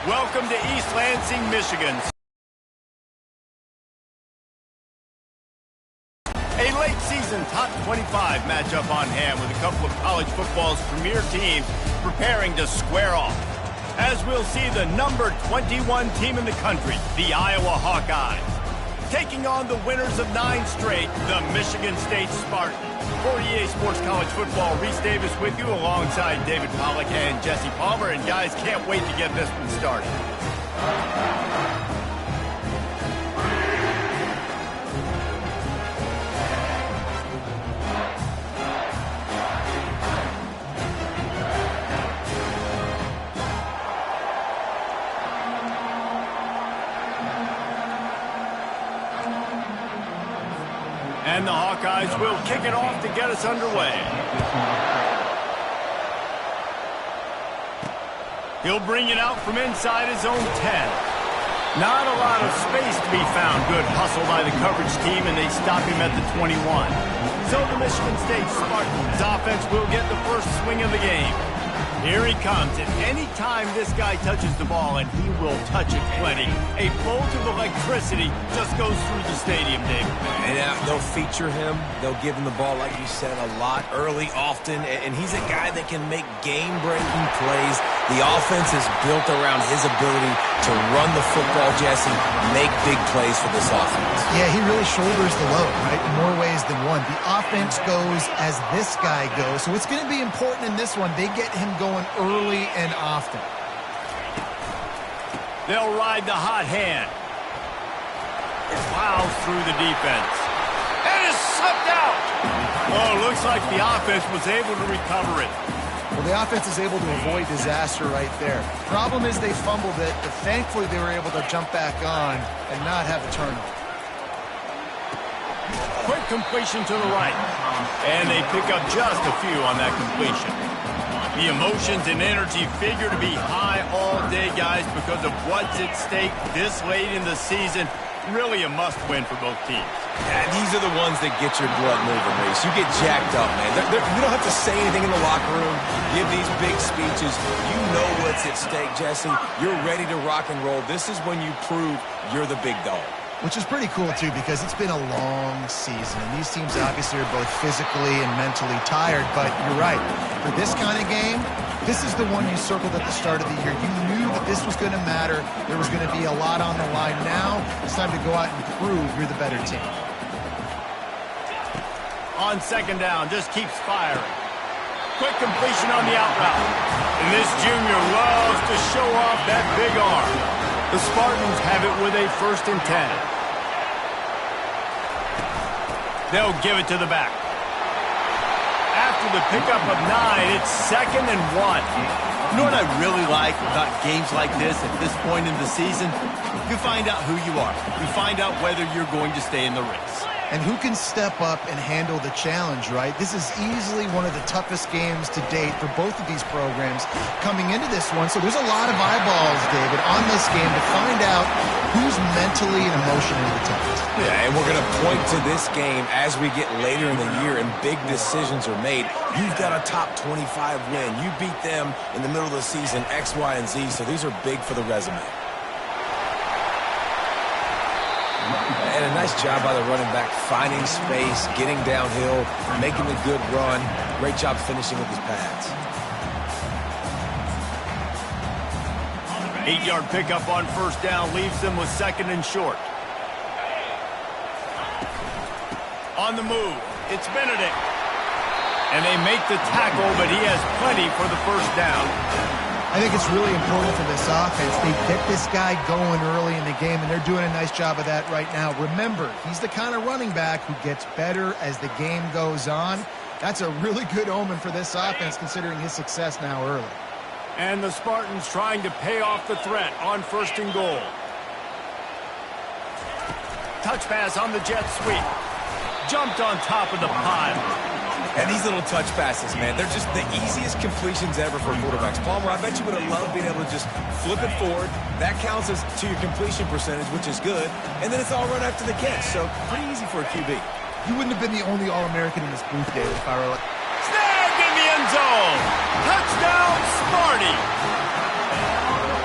Welcome to East Lansing, Michigan. A late season top 25 matchup on hand with a couple of college football's premier teams preparing to square off. As we'll see the number 21 team in the country, the Iowa Hawkeyes, taking on the winners of 9 straight, the Michigan State Spartans. For EA Sports College Football, Reese Davis with you alongside David Pollack and Jesse Palmer. And guys, can't wait to get this one started. And the Hawkeyes will kick it off to get us underway. He'll bring it out from inside his own 10. Not a lot of space to be found. Good hustle by the coverage team, and they stop him at the 21. So the Michigan State Spartans offense will get the first swing of the game. Here he comes, and any time this guy touches the ball, and he will touch it plenty, a bolt of electricity just goes through the stadium, Dave. And they'll feature him. They'll give him the ball, like you said, a lot, early, often, and he's a guy that can make game-breaking plays. The offense is built around his ability to run the football, Jesse, make big plays for this offense. Yeah, he really shoulders the load, right, in more ways than one. The offense goes as this guy goes, so it's going to be important in this one. They get him going early and often. They'll ride the hot hand. It plows through the defense. And is slipped out. Oh, looks like the offense was able to recover it. Well, the offense is able to avoid disaster right there. Problem is they fumbled it, but thankfully they were able to jump back on and not have a turnover. Quick completion to the right. And they pick up just a few on that completion. The emotions and energy figure to be high all day, guys, because of what's at stake this late in the season. Really a must-win for both teams. Yeah, these are the ones that get your blood moving, Reese. You get jacked up, man. You don't have to say anything in the locker room, give these big speeches. You know what's at stake, Jesse. You're ready to rock and roll. This is when you prove you're the big dog. Which is pretty cool, too, because it's been a long season. And these teams obviously are both physically and mentally tired, but you're right. For this kind of game, this is the one you circled at the start of the year. You knew that this was going to matter. There was going to be a lot on the line. Now, it's time to go out and prove you're the better team. On second down, just keeps firing. Quick completion on the out route. And this junior loves to show off that big arm. The Spartans have it with a 1st and 10. They'll give it to the back. After the pickup of 9, it's 2nd and 1. You know what I really like about games like this at this point in the season? You find out who you are. You find out whether you're going to stay in the race. And who can step up and handle the challenge, right? This is easily one of the toughest games to date for both of these programs coming into this one. So there's a lot of eyeballs, David, on this game to find out who's mentally and emotionally the toughest. Yeah, and we're going to point to this game as we get later in the year and big decisions are made. You've got a top 25 win. You beat them in the middle of the season, X, Y, and Z, so these are big for the resume. And a nice job by the running back, finding space, getting downhill, making a good run. Great job finishing with his pads. 8-yard pickup on 1st down leaves them with 2nd and short. On the move, it's Benedict. And they make the tackle, but he has plenty for the 1st down. I think it's really important for this offense. They get this guy going early in the game, and they're doing a nice job of that right now. Remember, he's the kind of running back who gets better as the game goes on. That's a really good omen for this offense, considering his success now early. And the Spartans trying to pay off the threat on 1st and goal. Touch pass on the jet sweep. Jumped on top of the pile. And these little touch passes, man, they're just the easiest completions ever for quarterbacks. Palmer, I bet you would have loved being able to just flip it forward. That counts as to your completion percentage, which is good. And then it's all run after the catch, so pretty easy for a QB. You wouldn't have been the only All-American in this booth, David, if I were like... Snagged in the end zone! Touchdown, Sparty!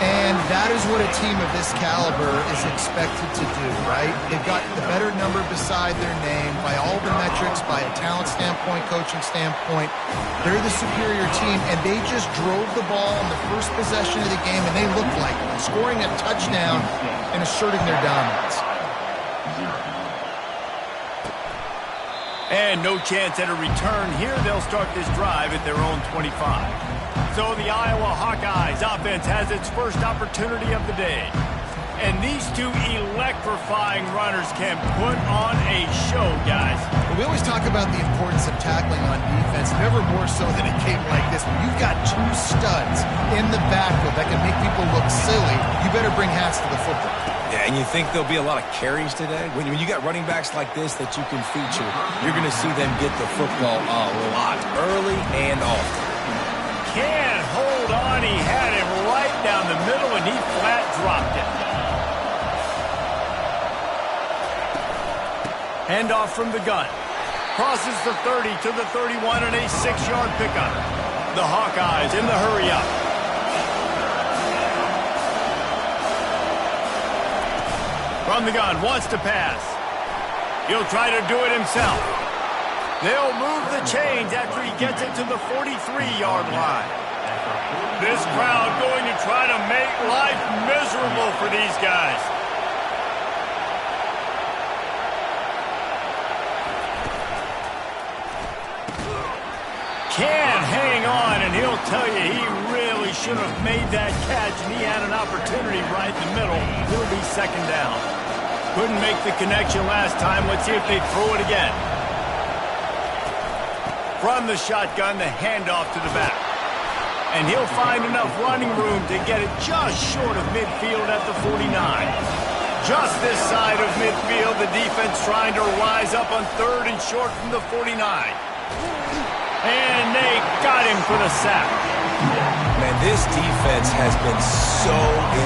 And that is what a team of this caliber is expected to do, right? They've got the better number beside their name by all the metrics, by a talent standpoint, coaching standpoint. They're the superior team, and they just drove the ball on the first possession of the game, and they looked like it, scoring a touchdown and asserting their dominance. And no chance at a return here. They'll start this drive at their own 25. So the Iowa Hawkeyes offense has its first opportunity of the day. And these two electrifying runners can put on a show, guys. Well, we always talk about the importance of tackling on defense, never more so than a game like this. When you've got two studs in the backfield that can make people look silly, you better bring hats to the football. Yeah, and you think there'll be a lot of carries today? When you got running backs like this that you can feature, you're going to see them get the football a lot, early and often. Can't hold on. He had him right down the middle, and he flat dropped it. Handoff from the gun. Crosses the 30 to the 31 and a 6-yard pickup. The Hawkeyes in the hurry-up. From the gun, wants to pass. He'll try to do it himself. They'll move the chains after he gets it to the 43-yard line. This crowd going to try to make life miserable for these guys. Can't hang on, and he'll tell you he really should have made that catch, and he had an opportunity right in the middle. It'll be second down. Couldn't make the connection last time. Let's see if they throw it again. From the shotgun, the handoff to the back. And he'll find enough running room to get it just short of midfield at the 49. Just this side of midfield, the defense trying to rise up on third and short from the 49. And they got him for the sack. Man, this defense has been so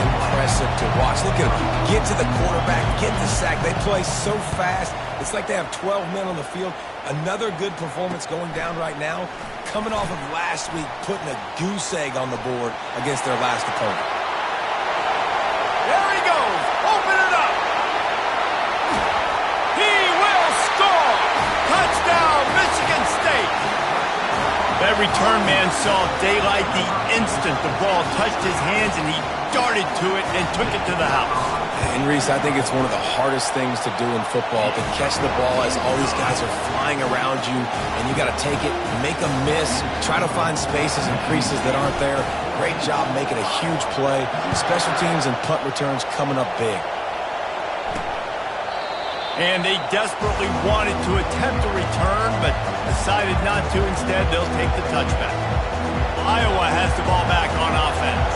impressive to watch. Look at them get to the quarterback, get the sack. They play so fast. It's like they have 12 men on the field. Another good performance going down right now, coming off of last week, putting a goose egg on the board against their last opponent. There he goes. Open it up. He will score. Touchdown, Michigan State. That return man saw daylight the instant the ball touched his hands, and he darted to it and took it to the house. And Reese, I think it's one of the hardest things to do in football, to catch the ball as all these guys are flying around you, and you got to take it, make a miss, try to find spaces and creases that aren't there. Great job making a huge play. Special teams and punt returns coming up big. And they desperately wanted to attempt a return, but decided not to. Instead, they'll take the touchback. Iowa has the ball back on offense.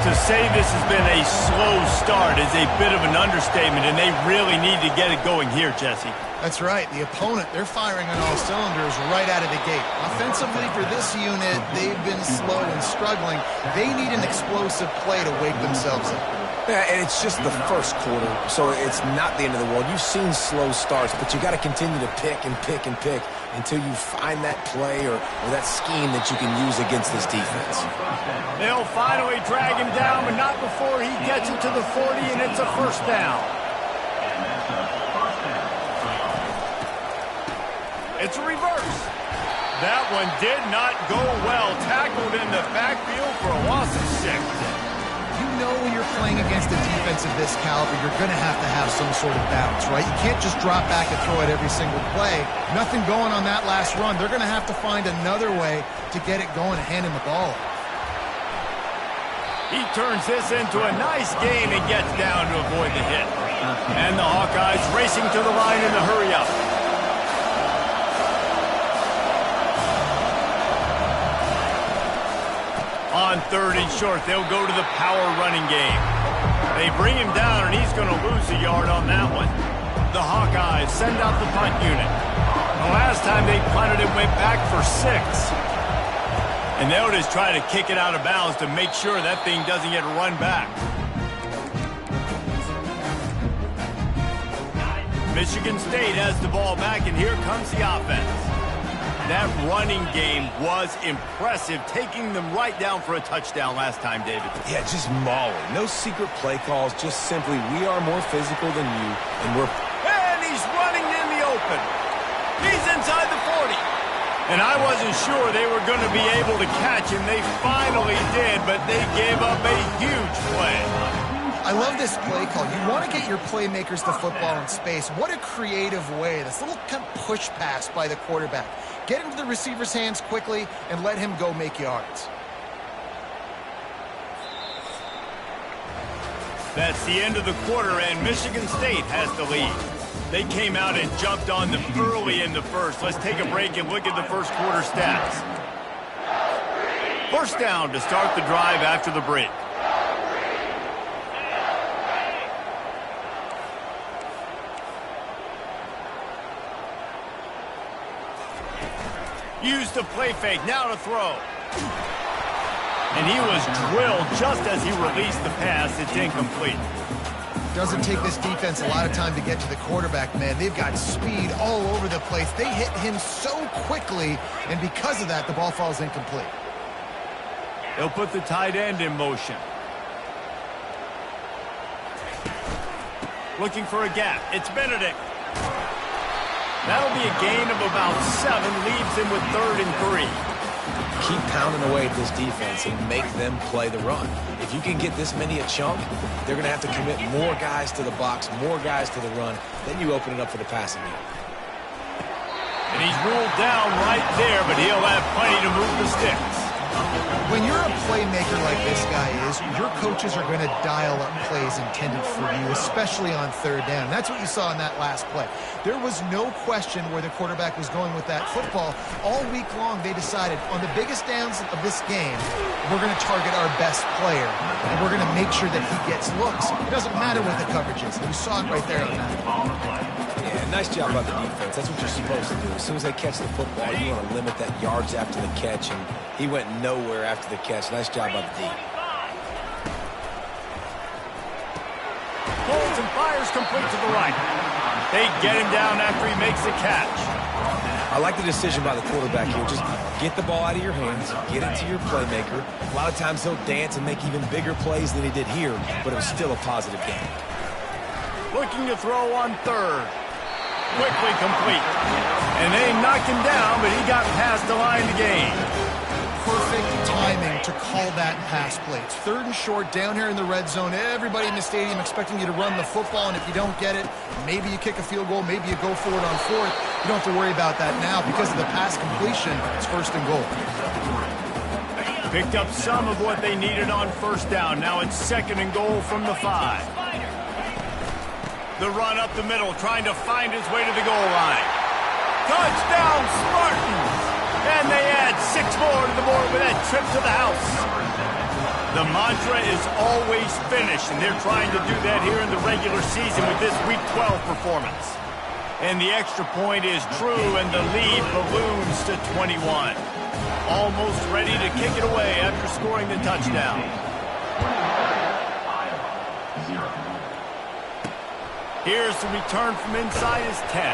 To say this has been a slow start is a bit of an understatement, and they really need to get it going here, Jesse. That's right. The opponent, they're firing on all cylinders right out of the gate. Offensively, for this unit, they've been slow and struggling. They need an explosive play to wake themselves up. Yeah, and it's just the first quarter, so it's not the end of the world. You've seen slow starts, but you got to continue to pick and pick and pick until you find that play or that scheme that you can use against this defense. They'll finally drag him down, but not before he gets it to the 40, and it's a first down. It's a reverse. That one did not go well. Tackled in the backfield for a loss of 6. You know when you're playing against a defense of this caliber, you're going to have some sort of balance, right? You can't just drop back and throw it every single play. Nothing going on that last run. They're going to have to find another way to get it going and hand him the ball. He turns this into a nice gain and gets down to avoid the hit. And the Hawkeyes racing to the line in the hurry-up. On third and short, they'll go to the power running game. They bring him down, and he's going to lose a yard on that one. The Hawkeyes send out the punt unit. The last time they punted, it went back for 6. And they'll just try to kick it out of bounds to make sure that thing doesn't get run back. Michigan State has the ball back, and here comes the offense. That running game was impressive, taking them right down for a touchdown last time, David. Yeah, just mauling. No secret play calls, just simply we are more physical than you, and we're... And he's running in the open. He's inside the 40. And I wasn't sure they were going to be able to catch him. They finally did, but they gave up a huge play. I love this play call. You want to get your playmakers the football in space. What a creative way. This little kind of push pass by the quarterback. Get into the receiver's hands quickly and let him go make yards. That's the end of the quarter, and Michigan State has the lead. They came out and jumped on them early in the first. Let's take a break and look at the first quarter stats. First down to start the drive after the break. Used the play fake, now to throw. And he was drilled just as he released the pass. It's incomplete. Doesn't take this defense a lot of time to get to the quarterback, man. They've got speed all over the place. They hit him so quickly, and because of that, the ball falls incomplete. They'll put the tight end in motion. Looking for a gap. It's Benedict. That'll be a gain of about 7, leaves him with 3rd and 3. Keep pounding away at this defense and make them play the run. If you can get this many a chunk, they're going to have to commit more guys to the box, more guys to the run. Then you open it up for the passing game. And he's ruled down right there, but he'll have plenty to move the sticks. When you're a playmaker like this guy is, your coaches are going to dial up plays intended for you, especially on 3rd down. That's what you saw in that last play. There was no question where the quarterback was going with that football. All week long, they decided on the biggest downs of this game, we're going to target our best player, and we're going to make sure that he gets looks. It doesn't matter what the coverage is. You saw it right there on that. Yeah, nice job by the defense. That's what you're supposed to do. As soon as they catch the football, you want to limit that yards after the catch, and he went nowhere after the catch. Nice job by the D. Pulls and fires complete to the right. They get him down after he makes the catch. I like the decision by the quarterback here. Just get the ball out of your hands, get it to your playmaker. A lot of times he'll dance and make even bigger plays than he did here, but it was still a positive game. Looking to throw on 3rd. Quickly complete. And they knocked him down, but he got past the line to gain. Perfect timing to call that pass play. It's 3rd and short down here in the red zone. Everybody in the stadium expecting you to run the football, and if you don't get it, maybe you kick a field goal, maybe you go for it on 4th. You don't have to worry about that now. Because of the pass completion, it's 1st and goal. Picked up some of what they needed on 1st down. Now it's 2nd and goal from the 5. The run up the middle, trying to find his way to the goal line. Touchdown, Spartans! And they add 6 more to the board with that trip to the house. The mantra is always finish, and they're trying to do that here in the regular season with this Week 12 performance. And the extra point is true, and the lead balloons to 21. Almost ready to kick it away after scoring the touchdown. Here's the return from inside his 10.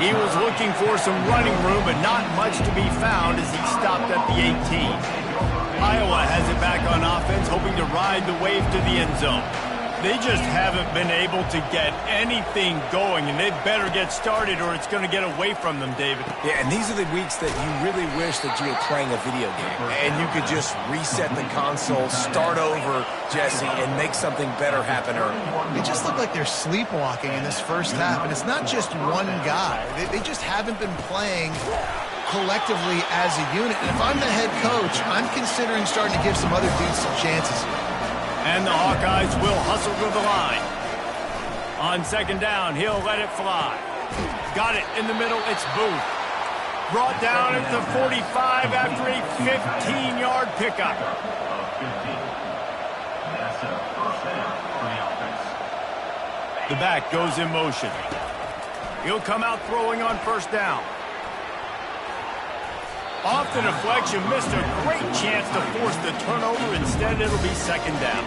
He was looking for some running room, but not much to be found as he stopped at the 18. Iowa has it back on offense, hoping to ride the wave to the end zone. They just haven't been able to get anything going, and they better get started or it's going to get away from them, David. Yeah, and these are the weeks that you really wish that you were playing a video game and you could just reset the console, start over, Jesse, and make something better happen early. It just looked like they're sleepwalking in this first half, and it's not just one guy. They just haven't been playing collectively as a unit. And if I'm the head coach, I'm considering starting to give some other dudes some chances. And the Hawkeyes will hustle to the line. On 2nd down, he'll let it fly. Got it in the middle, it's Booth. Brought down at the 45 after a 15-yard pickup. The back goes in motion. He'll come out throwing on 1st down. Off the deflection, missed a great chance to force the turnover. Instead, it'll be 2nd down.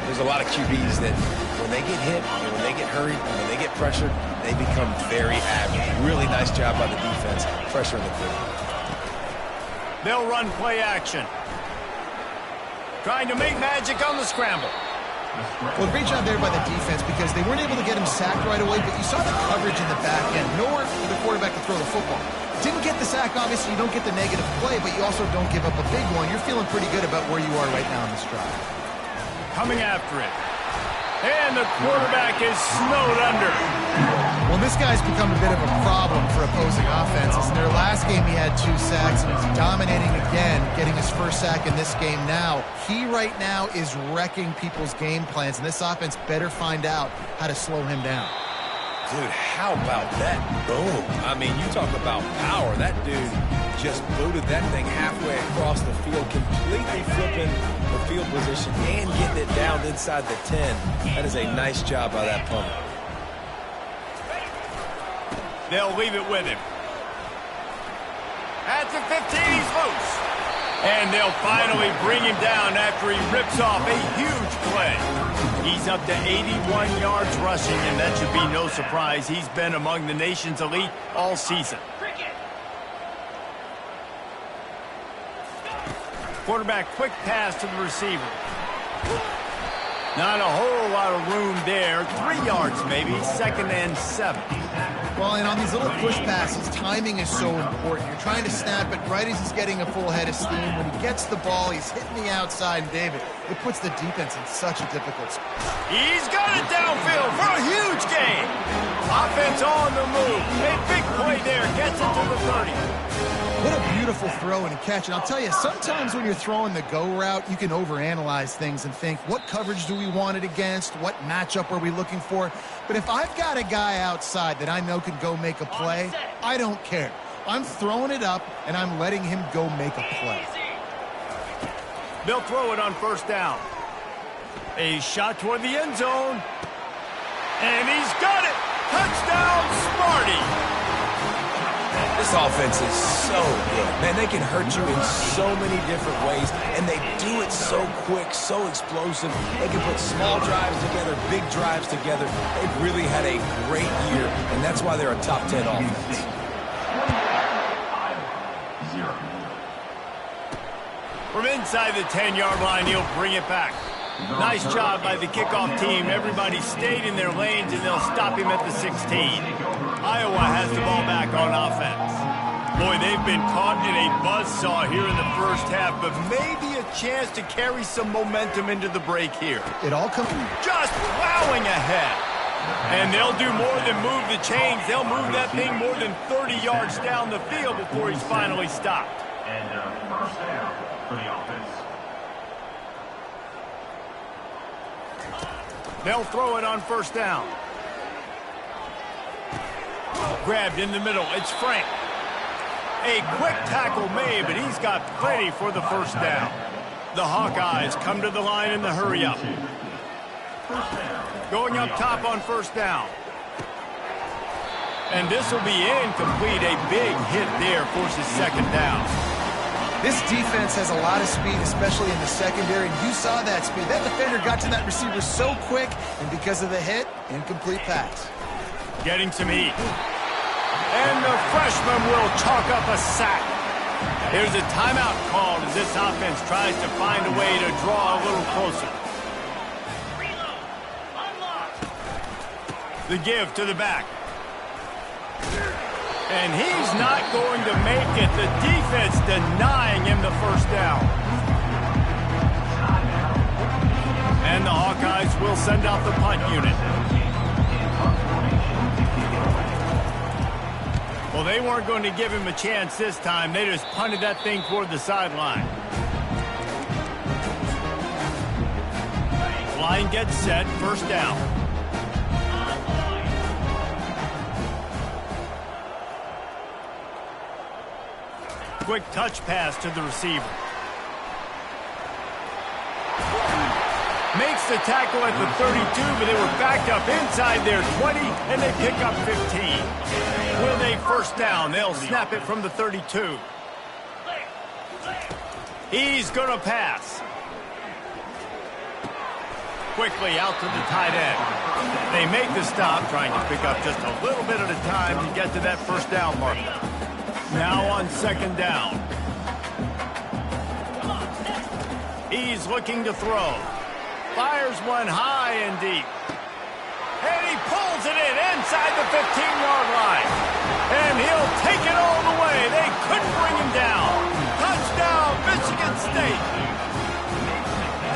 There's a lot of QBs that when they get hit, and when they get hurried, and when they get pressured, they become very average. Really nice job by the defense, pressuring the quarterback. They'll run play action. Trying to make magic on the scramble. Well, great job there by the defense because they weren't able to get him sacked right away, but you saw the coverage in the back end. Nowhere for the quarterback to throw the football. Didn't get the sack, obviously. You don't get the negative play, but you also don't give up a big one. You're feeling pretty good about where you are right now in this drive. Coming after it. And the quarterback is snowed under. Well, this guy's become a bit of a problem for opposing offenses. In their last game, he had 2 sacks, and he's dominating again, getting his first sack in this game now. He right now is wrecking people's game plans, and this offense better find out how to slow him down. Dude, how about that boom? I mean, you talk about power. That dude just booted that thing halfway across the field, completely flipping the field position and getting it down inside the 10. That is a nice job by that punter. They'll leave it with him. At the 15, he's loose. And they'll finally bring him down after he rips off a huge play. He's up to 81 yards rushing, and that should be no surprise. He's been among the nation's elite all season. Quarterback quick pass to the receiver. Not a whole lot of room there. 3 yards maybe, 2nd and 7. Well, and on these little push passes, timing is so important. You're trying to snap it right as he's getting a full head of steam. When he gets the ball, he's hitting the outside, and David, it puts the defense in such a difficult spot. He's got it downfield for a huge gain. Offense on the move. A big play there. Gets it to the 30. What a beautiful throw and catch. And I'll tell you, sometimes when you're throwing the go route, you can overanalyze things and think, what coverage do we want it against? What matchup are we looking for? But if I've got a guy outside that I know can go make a play, I don't care. I'm throwing it up, and I'm letting him go make a play. They'll throw it on 1st down. A shot toward the end zone. And he's got it. Touchdown, Smarty. This offense is so good. Man, they can hurt you in so many different ways, and they do it so quick, so explosive. They can put small drives together, big drives together. They've really had a great year, and that's why they're a top 10 offense. From inside the 10-yard line, he'll bring it back. Nice job by the kickoff team. Everybody stayed in their lanes, and they'll stop him at the 16. Iowa has the ball back on offense. Boy, they've been caught in a buzzsaw here in the first half, but maybe a chance to carry some momentum into the break here. It all comes just plowing ahead. And they'll do more than move the chains. They'll move that thing more than 30 yards down the field before he's finally stopped. And 1st down for the offense. They'll throw it on 1st down. Grabbed in the middle. It's Frank. A quick tackle made, but he's got plenty for the 1st down. The Hawkeyes come to the line in the hurry up. Going up top on 1st down. And this will be incomplete. A big hit there forces 2nd down. This defense has a lot of speed, especially in the secondary, and you saw that speed. That defender got to that receiver so quick, and because of the hit, incomplete pass. Getting some heat. And the freshman will chalk up a sack. There's a timeout called as this offense tries to find a way to draw a little closer. The give to the back. And he's not going to make it. The defense denying him the 1st down. And the Hawkeyes will send out the punt unit. Well, they weren't going to give him a chance this time. They just punted that thing toward the sideline. Line gets set, 1st down. Quick touch pass to the receiver. Makes the tackle at the 32, but they were backed up inside their 20, and they pick up 15. With a 1st down, they'll snap it from the 32. He's going to pass. Quickly out to the tight end. They make the stop, trying to pick up just a little bit at a time to get to that first down marker. Now on second down. He's looking to throw. Fires one high and deep. And he pulls it in inside the 15-yard line. And he'll take it all the way. They couldn't bring him down. Touchdown, Michigan State.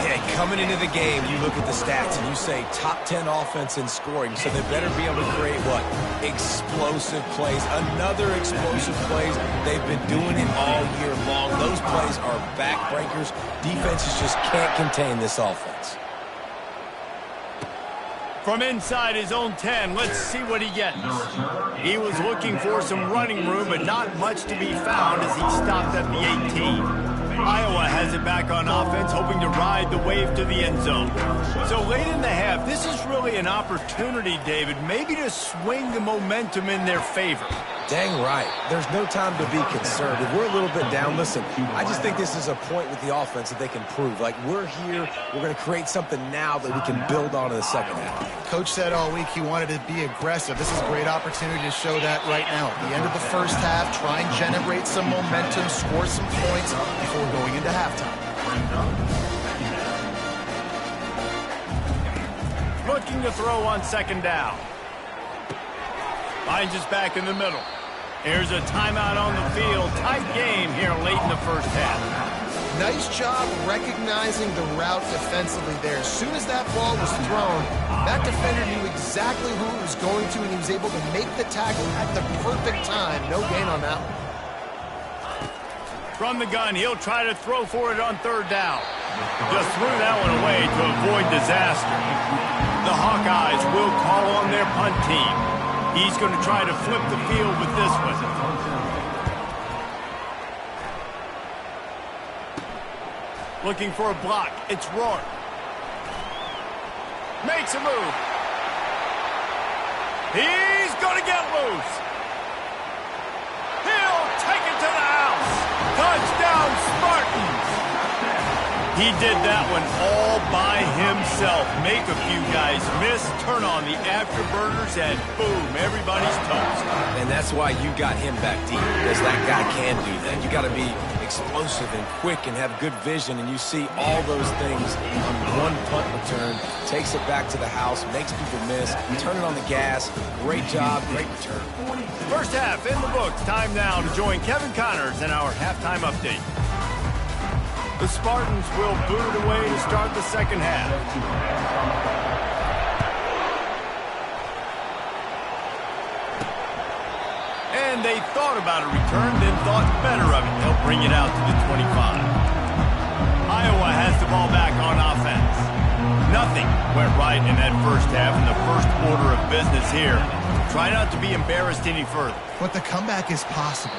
Yeah, coming into the game, you look at the stats and you say top 10 offense in scoring, so they better be able to create what? Explosive plays. Another explosive plays. They've been doing it all year long. Those plays are backbreakers. Defenses just can't contain this offense. From inside his own 10, let's see what he gets. He was looking for some running room, but not much to be found as he stopped at the 18. Iowa has it back on offense, hoping to ride the wave to the end zone. So late in the half, this is really an opportunity, David, maybe to swing the momentum in their favor. Dang right. There's no time to be concerned. If we're a little bit down, listen, I just think this is a point with the offense that they can prove. Like, we're here, we're going to create something now that we can build on in the second half. Coach said all week he wanted to be aggressive. This is a great opportunity to show that right now. At the end of the first half, try and generate some momentum, score some points before going into halftime. Looking to throw on second down. Finds us back in the middle. Here's a timeout on the field. Tight game here late in the first half. Nice job recognizing the route defensively there. As soon as that ball was thrown, that defender knew exactly who it was going to, and he was able to make the tackle at the perfect time. No gain on that one. From the gun, he'll try to throw for it on third down. Just threw that one away to avoid disaster. The Hawkeyes will call on their punt team. He's going to try to flip the field with this one. Looking for a block. It's Rourke. Makes a move. He's going to get loose. He'll take it to the house. Touchdown, Spartans. He did that one all by himself. Make a few guys miss, turn on the afterburners, and boom, everybody's toast. And that's why you got him back deep, because that guy can do that. You got to be explosive and quick and have good vision, and you see all those things on one punt return. Takes it back to the house, makes people miss, turn it on the gas. Great job, great return. First half in the books. Time now to join Kevin Connors in our halftime update. The Spartans will boot it away to start the second half. And they thought about a return, then thought better of it. They'll bring it out to the 25. Iowa has the ball back on offense. Nothing went right in that first half in the first order of business here. Try not to be embarrassed any further. But the comeback is possible.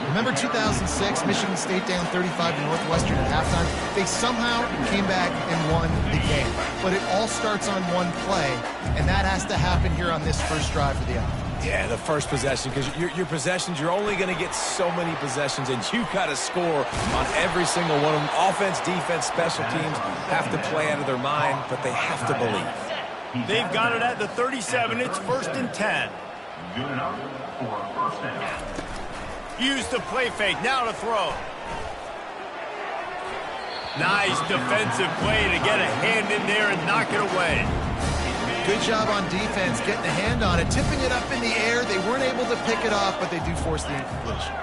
Remember 2006, Michigan State down 35 to Northwestern at halftime? They somehow came back and won the game. But it all starts on one play, and that has to happen here on this first drive for the offense. Yeah, the first possession, because your possessions, you're only going to get so many possessions, and you got to score on every single one of them. Offense, defense, special teams have to play out of their mind, but they have to believe. They've got it at the 37. It's 1st and 10. Good enough for first down. Use the play fake, now to throw. Nice defensive play to get a hand in there and knock it away. Good job on defense, getting a hand on it, tipping it up in the air. They weren't able to pick it off, but they do force the incompletion.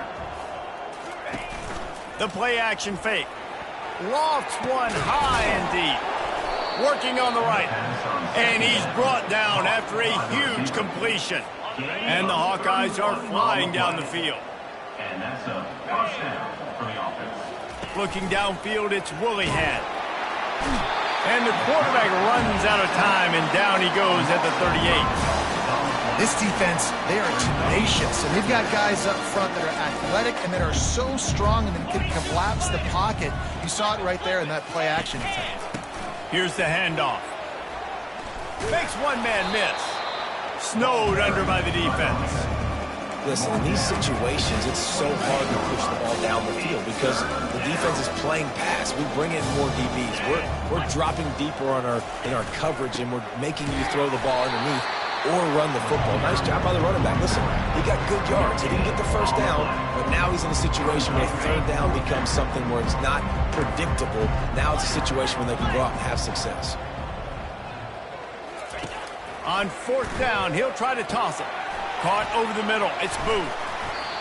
The play action fake. Lofts one high and deep. Working on the right. And he's brought down after a huge completion. And the Hawkeyes are flying down the field. And that's a first down for the offense. Looking downfield, it's Woollyhan. And the quarterback runs out of time, and down he goes at the 38. This defense, they are tenacious, and they've got guys up front that are athletic and that are so strong and then can collapse the pocket. You saw it right there in that play action attempt. Here's the handoff. Makes one man miss. Snowed under by the defense. Listen, in these situations, it's so hard to push the ball down the field because the defense is playing pass. We bring in more DBs. We're dropping deeper in our coverage, and we're making you throw the ball underneath or run the football. Nice job by the running back. Listen, he got good yards. He didn't get the first down, but now he's in a situation where third down becomes something where it's not predictable. Now it's a situation where they can go out and have success. On fourth down, he'll try to toss it. Caught over the middle. It's Booth.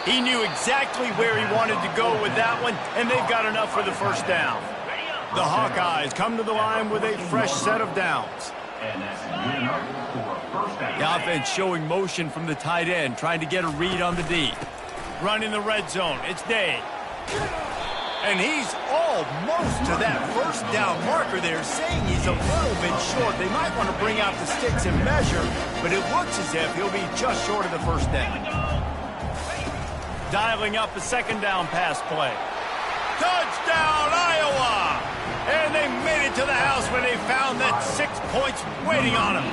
He knew exactly where he wanted to go with that one, and they've got enough for the first down. The Hawkeyes come to the line with a fresh set of downs. The offense showing motion from the tight end, trying to get a read on the D. Run in the red zone. It's Day. And he's almost to that first down marker there, saying he's a little bit short. They might want to bring out the sticks and measure, but it looks as if he'll be just short of the first down. Dialing up a second down pass play. Touchdown, Iowa! And they made it to the house when they found that 6 points waiting on them.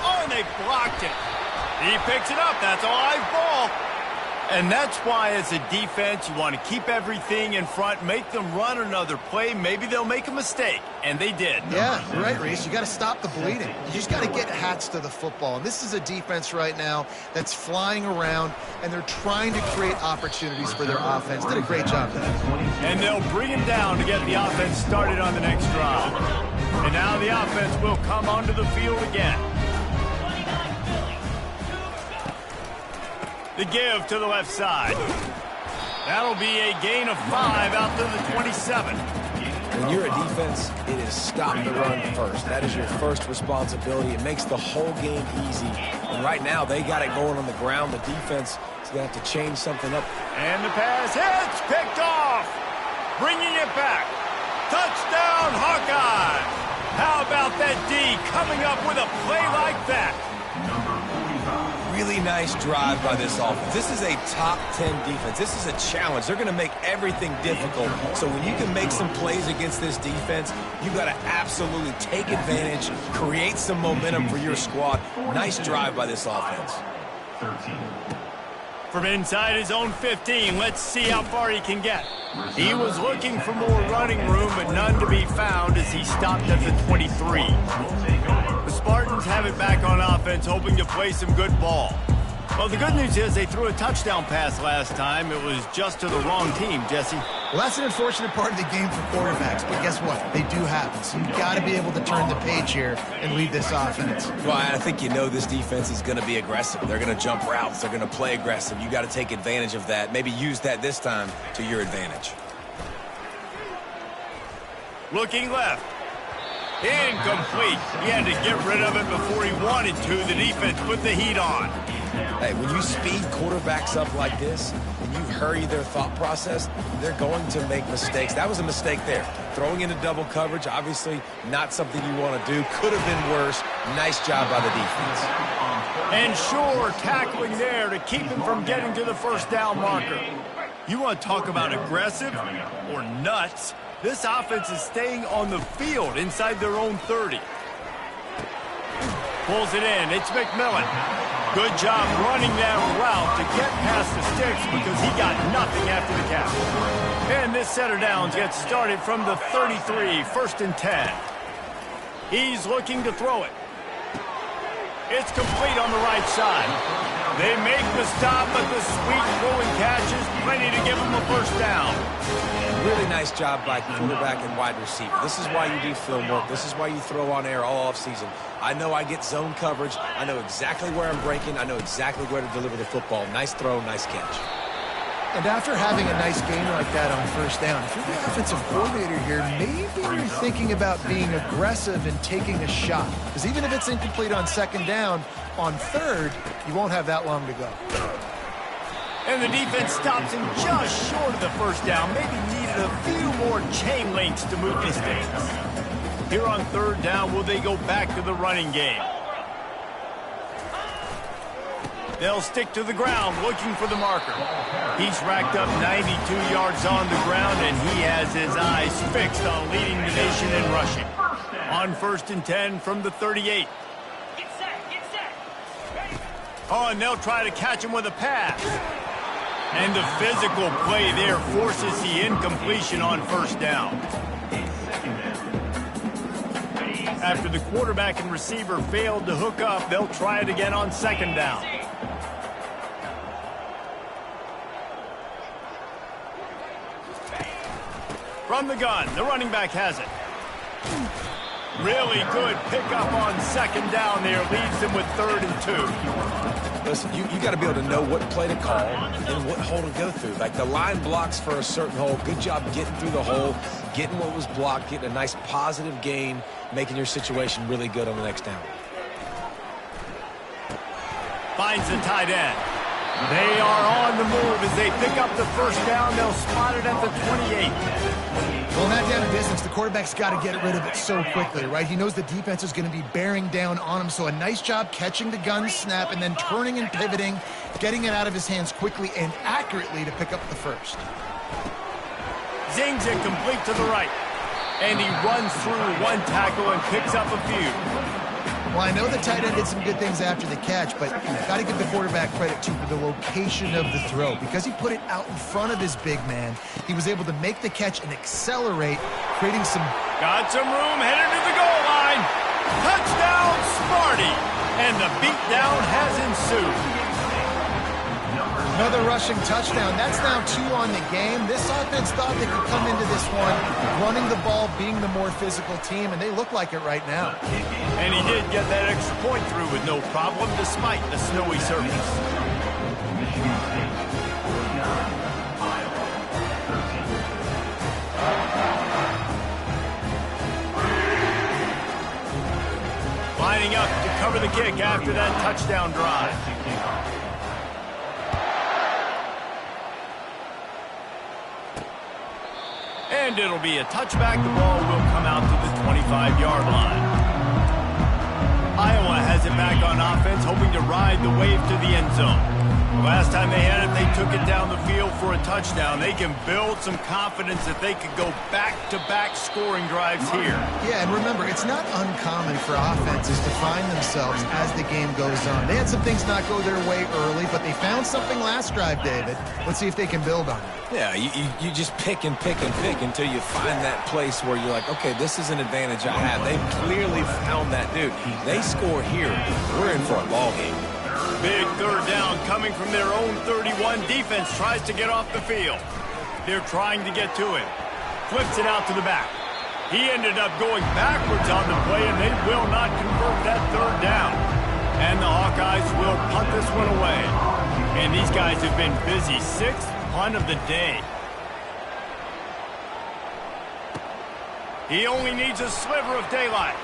Oh, and they blocked it. He picks it up. That's a live ball. And that's why, as a defense, you want to keep everything in front, make them run another play. Maybe they'll make a mistake, and they did. Yeah, you're right, Reese. You got to stop the bleeding. You just got to get hats to the football. And this is a defense right now that's flying around, and they're trying to create opportunities for their offense. Did a great job there. And they'll bring him down to get the offense started on the next drive. And now the offense will come onto the field again. The give to the left side. That'll be a gain of 5 out to the 27. When you're a defense, it is stop the run first. That is your first responsibility. It makes the whole game easy. And right now, they got it going on the ground. The defense is going to have to change something up. And the pass hits, picked off. Bringing it back. Touchdown, Hawkeye. How about that D coming up with a play like that? Really nice drive by this offense. This is a top 10 defense. This is a challenge. They're going to make everything difficult. So when you can make some plays against this defense, you got to absolutely take advantage, create some momentum for your squad. Nice drive by this offense. 13. From inside his own 15, let's see how far he can get. He was looking for more running room, but none to be found as he stopped at the 23. The Spartans have it back on offense, hoping to play some good ball. Well, the good news is they threw a touchdown pass last time. It was just to the wrong team, Jesse. Well, that's an unfortunate part of the game for quarterbacks, but guess what? They do happen. So you've got to be able to turn the page here and lead this offense. Well, I think you know this defense is going to be aggressive. They're going to jump routes. They're going to play aggressive. You got to take advantage of that. Maybe use that this time to your advantage. Looking left. Incomplete. He had to get rid of it before he wanted to. The defense put the heat on. Hey, when you speed quarterbacks up like this, when you hurry their thought process, they're going to make mistakes. That was a mistake there. Throwing into double coverage, obviously not something you want to do. Could have been worse. Nice job by the defense. And sure, tackling there to keep him from getting to the first down marker. You want to talk about aggressive or nuts? This offense is staying on the field inside their own 30. Pulls it in. It's McMillan. Good job running that route to get past the sticks because he got nothing after the catch. And this set of downs gets started from the 33, 1st and 10. He's looking to throw it. It's complete on the right side. They make the stop, but the sweet throwing catch is plenty to give them a first down. Really nice job by quarterback and wide receiver. This is why you do film work. This is why you throw on air all offseason. I know I get zone coverage. I know exactly where I'm breaking. I know exactly where to deliver the football. Nice throw, nice catch. And after having a nice game like that on first down, if you're the offensive coordinator here, maybe you're thinking about being aggressive and taking a shot. Because even if it's incomplete on second down, on third, you won't have that long to go. And the defense stops him just short of the first down. Maybe needed a few more chain links to move the stakes. Here on third down, will they go back to the running game? They'll stick to the ground looking for the marker. He's racked up 92 yards on the ground, and he has his eyes fixed on leading the nation in rushing. On 1st and 10 from the 38. Oh, and they'll try to catch him with a pass. And the physical play there forces the incompletion on first down. After the quarterback and receiver failed to hook up, they'll try it again on second down. From the gun, the running back has it. Really good pickup on second down there. Leaves them with 3rd and 2. Listen, you got to be able to know what play to call and what hole to go through. Like the line blocks for a certain hole. Good job getting through the hole, getting what was blocked, getting a nice positive gain, making your situation really good on the next down. Finds the tight end. They are on the move as they pick up the first down. They'll spot it at the 28. Well, in that down and distance, the quarterback's got to get rid of it so quickly, right? He knows the defense is going to be bearing down on him, so a nice job catching the gun snap and then turning and pivoting, getting it out of his hands quickly and accurately to pick up the first. Zings it complete to the right. And he runs through one tackle and picks up a few. Well, I know the tight end did some good things after the catch, but you've got to give the quarterback credit, too, for the location of the throw. Because he put it out in front of his big man, he was able to make the catch and accelerate, creating some... Got some room, headed to the goal line. Touchdown, Sparty! And the beatdown has ensued. Another rushing touchdown. That's now 2 on the game. This offense thought they could come into this one running the ball, being the more physical team, and they look like it right now. And he did get that extra point through with no problem despite the snowy surface. Lining up to cover the kick after that touchdown drive. And it'll be a touchback. The ball will come out to the 25-yard line. Iowa has it back on offense, hoping to ride the wave to the end zone. The last time they had it, they took it down the field for a touchdown. They can build some confidence that they could go back-to-back scoring drives here. Yeah, and remember, it's not uncommon for offenses to find themselves as the game goes on. They had some things not go their way early, but they found something last drive, David. Let's see if they can build on it. Yeah, you just pick and pick and pick until you find that place where you're like, okay, this is an advantage I have. They've clearly found that, dude. They score here, we're in for a ball game. Big third down coming from their own 31. Defense tries to get off the field. They're trying to get to him. Flips it out to the back. He ended up going backwards on the play, and they will not convert that third down. And the Hawkeyes will punt this one away. And these guys have been busy. 6th punt of the day. He only needs a sliver of daylight.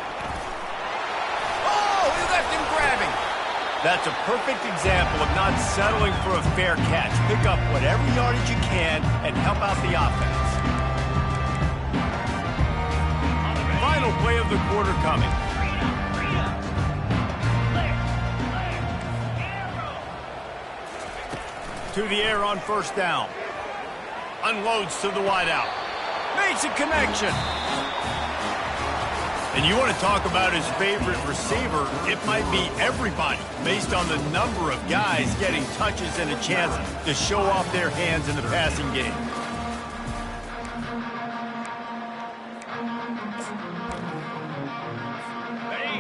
Oh, he left him grabbing. That's a perfect example of not settling for a fair catch. Pick up whatever yardage you can and help out the offense. Final play of the quarter coming. To the air on first down. Unloads to the wideout. Makes a connection. And you want to talk about his favorite receiver, it might be everybody, based on the number of guys getting touches and a chance to show off their hands in the passing game.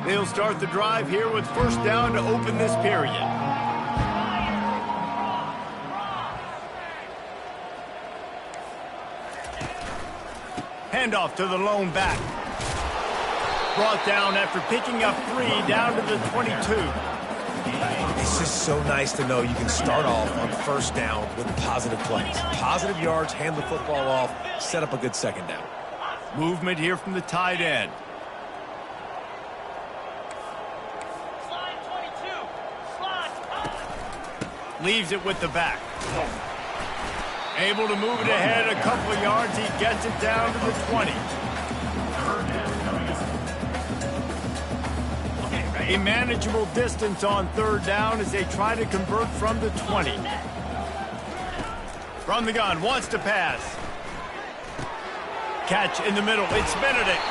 They'll start the drive here with first down to open this period. Handoff to the lone back. Brought down after picking up 3 down to the 22. It's just so nice to know you can start off on first down with positive plays. Positive yards, hand the football off, set up a good second down. Movement here from the tight end. Leaves it with the back. Able to move it ahead a couple of yards. He gets it down to the 20. A manageable distance on third down as they try to convert from the 20. From the gun, wants to pass. Catch in the middle, it's Benedict.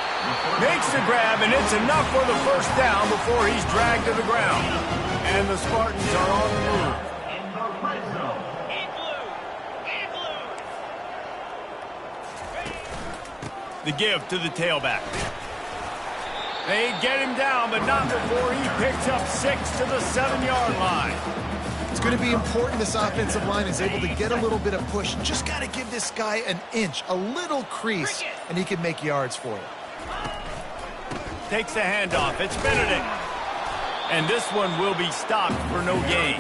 Makes the grab, and it's enough for the first down before he's dragged to the ground. And the Spartans are on the move. In the red zone. The give to the tailback. They get him down, but not before he picks up 6 to the 7-yard line. It's going to be important this offensive line is able to get a little bit of push. Just got to give this guy an inch, a little crease, and he can make yards for it. Takes the handoff. It's Benedict. And this one will be stopped for no gain.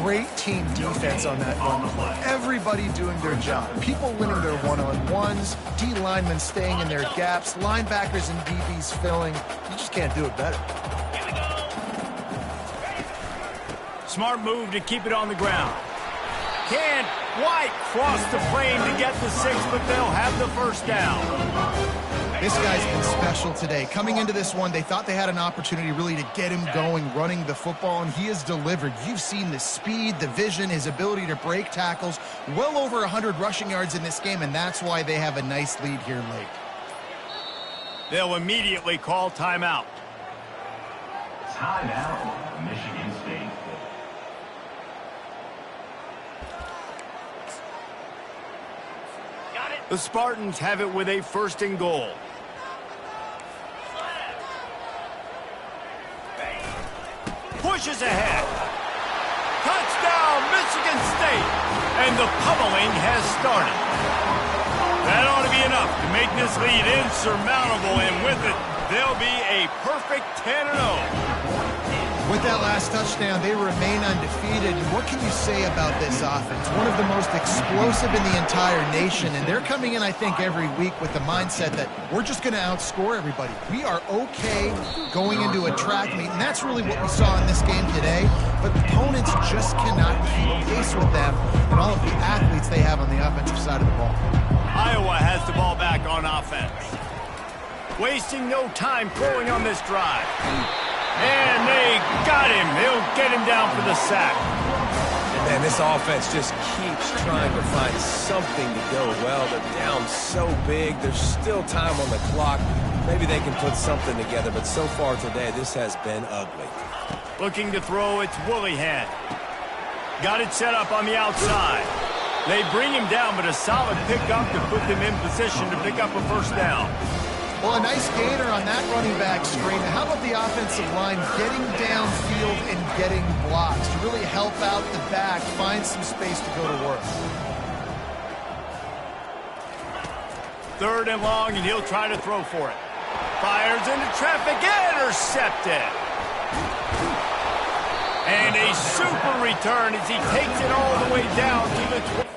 Great team defense on that run play. Everybody doing their job. People winning their one-on-ones, D linemen staying in their gaps, linebackers and DBs filling. You just can't do it better. Smart move to keep it on the ground. Can't quite cross the plane to get the 6, but they'll have the first down. This guy's been special today. Coming into this one, they thought they had an opportunity really to get him going, running the football, and he has delivered. You've seen the speed, the vision, his ability to break tackles. Well over 100 rushing yards in this game, and that's why they have a nice lead here late. They'll immediately call timeout. Timeout, Michigan State. The Spartans have it with a 1st and goal. Pushes ahead. Touchdown, Michigan State. And the pummeling has started. That ought to be enough to make this lead insurmountable, and with it, they'll be a perfect 10-0. With that last touchdown, they remain undefeated. And what can you say about this offense? One of the most explosive in the entire nation, and they're coming in, I think, every week with the mindset that we're just going to outscore everybody. We are okay going into a track meet, and that's really what we saw in this game today. But opponents just cannot keep pace with them and all of the athletes they have on the offensive side of the ball. Iowa has the ball back on offense. Wasting no time throwing on this drive. And they got him. They'll get him down for the sack. And man, this offense just keeps trying to find something to go well. They're down so big. There's still time on the clock. Maybe they can put something together, but so far today, this has been ugly. Looking to throw, it's Willihan. Got it set up on the outside. They bring him down, but a solid pickup to put them in position to pick up a 1st down. Well, a nice gainer on that running back screen. How about the offensive line getting downfield and getting blocks to really help out the back, find some space to go to work? 3rd and long, and he'll try to throw for it. Fires into traffic, intercepted. And a super return as he takes it all the way down to the 20.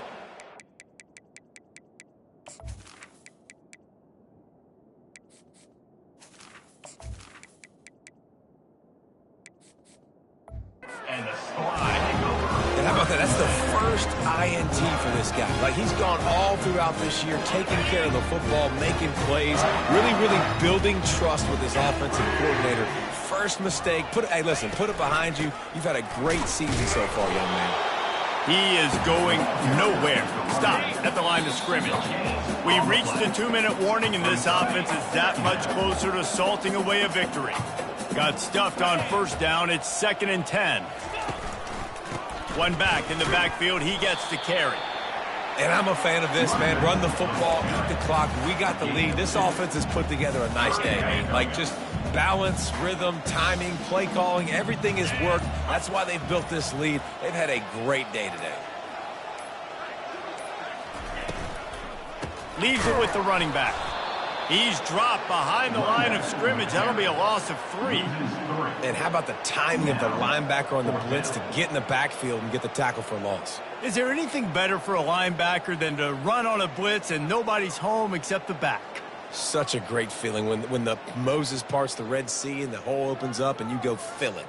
And how about that? That's the first INT for this guy. Like, he's gone all throughout this year, taking care of the football, making plays, really building trust with his offensive coordinator. First mistake, hey, listen, put it behind you. You've had a great season so far, young man. He is going nowhere. Stop at the line of scrimmage. We reached the 2-minute warning, and this offense is that much closer to salting away a victory. Got stuffed on 1st down. It's 2nd and 10. One back in the backfield. He gets to carry. And I'm a fan of this, man. Run the football, eat the clock. We got the lead. This offense has put together a nice day, man. Like, just balance, rhythm, timing, play calling, everything has worked. That's why they've built this lead. They've had a great day today. Leaves it with the running back. He's dropped behind the line of scrimmage. That'll be a loss of 3. And how about the timing of the linebacker on the blitz to get in the backfield and get the tackle for loss? Is there anything better for a linebacker than to run on a blitz and nobody's home except the back? Such a great feeling when the Moses parts the Red Sea and the hole opens up and you go fill it.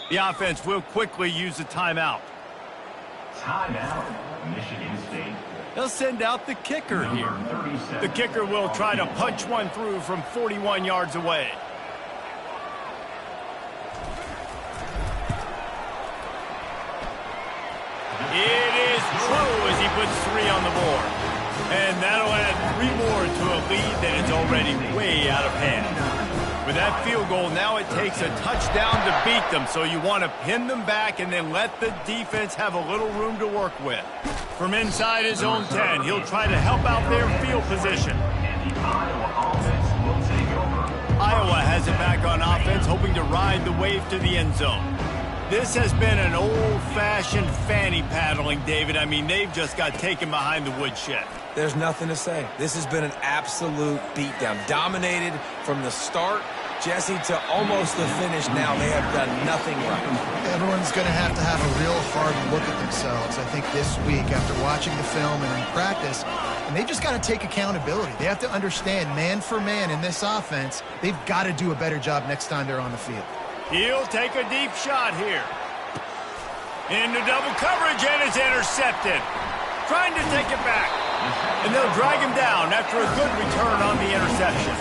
The offense will quickly use the timeout. Timeout, Michigan State. They'll send out the kicker here. The kicker will try to punch one through from 41 yards away. It is true as he puts 3 on the board. And that'll add 3 more to a lead that is already way out of hand. With that field goal, now it takes a touchdown to beat them, so you want to pin them back and then let the defense have a little room to work with. From inside his own 10, he'll try to help out their field position. Iowa has it back on offense, hoping to ride the wave to the end zone. This has been an old-fashioned fanny paddling, David. I mean, they've just got taken behind the woodshed. There's nothing to say. This has been an absolute beatdown. Dominated from the start, Jesse, to almost the finish now. They have done nothing right. Everyone's going to have a real hard look at themselves, I think, this week after watching the film and in practice. And they just got to take accountability. They have to understand, man for man in this offense, they've got to do a better job next time they're on the field. He'll take a deep shot here. Into double coverage, and it's intercepted. Trying to take it back. And they'll drag him down after a good return on the interception.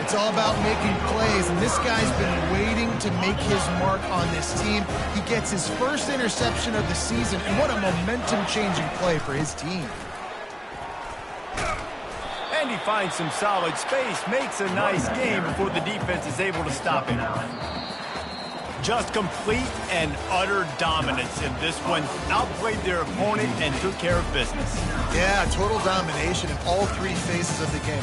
It's all about making plays, and this guy's been waiting to make his mark on this team. He gets his first interception of the season, and what a momentum-changing play for his team. And he finds some solid space, makes a nice game before the defense is able to stop him. Just complete and utter dominance in this one. Outplayed their opponent and took care of business. Yeah, total domination in all 3 phases of the game.